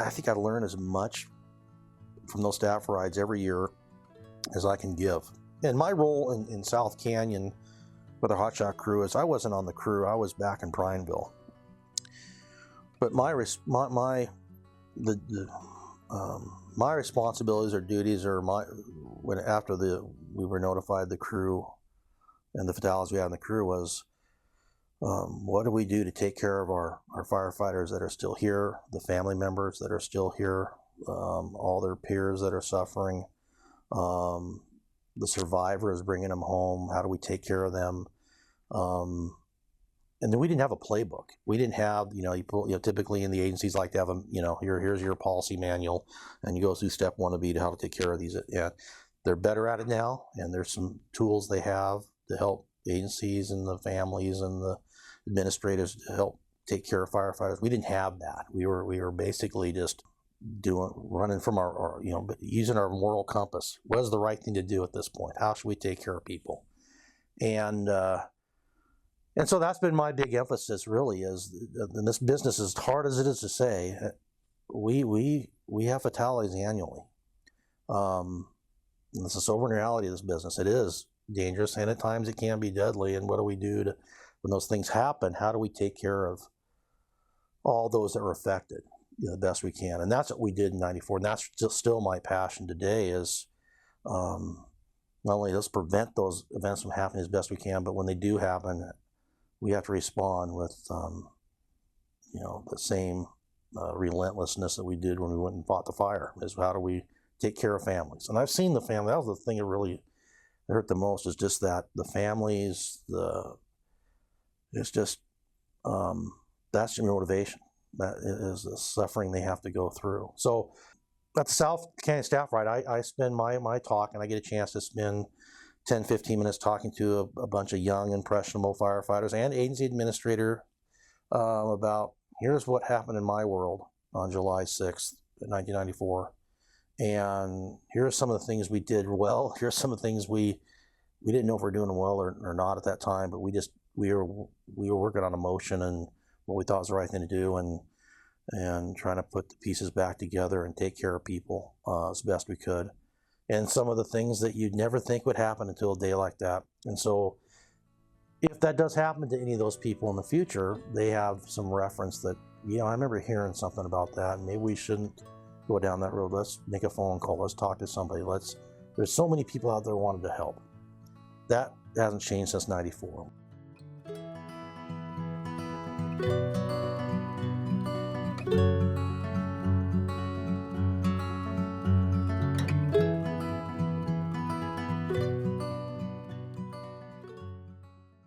I think I learn as much from those staff rides every year as I can give. And my role in South Canyon with our hotshot crew is I wasn't on the crew, I was back in Prineville. But my responsibilities or duties are after we were notified, the crew and the fatalities we had in the crew was, what do we do to take care of our firefighters that are still here, the family members that are still here, all their peers that are suffering, the survivors, bringing them home, how do we take care of them? And then we didn't have a playbook. We didn't have, typically in the agencies like to have a, here's your policy manual, and you go through step 1 to B to how to take care of these. Yeah, they're better at it now, and there's some tools they have to help agencies and the families and the administrators to help take care of firefighters. We didn't have that. We were basically just running from our using our moral compass. What is the right thing to do at this point? How should we take care of people? And so that's been my big emphasis, really, is in this business, as hard as it is to say, we have fatalities annually. And this is the sober reality of this business. It is dangerous, and at times it can be deadly. And what do we do when those things happen? How do we take care of all those that were affected the best we can? And that's what we did in '94, and that's still my passion today, is not only let's prevent those events from happening as best we can, but when they do happen, we have to respond with the same relentlessness that we did when we went and fought the fire. Is how do we take care of families? And I've seen the family. That was the thing that really hurt the most, is just that the families, it's just that's your motivation. That is the suffering they have to go through. So at the South Canyon Staff Ride, I spend my talk, and I get a chance to spend 10, 15 minutes talking to a bunch of young, impressionable firefighters and agency administrator about, here's what happened in my world on July 6th, 1994. And here's some of the things we did well. Here's some of the things we didn't know if we were doing well or not at that time, but we were working on emotion and what we thought was the right thing to do, and trying to put the pieces back together and take care of people as best we could. And some of the things that you'd never think would happen until a day like that. And so if that does happen to any of those people in the future, they have some reference that, I remember hearing something about that, and maybe we shouldn't go down that road. Let's make a phone call. Let's talk to somebody. There's so many people out there who wanted to help. That hasn't changed since '94.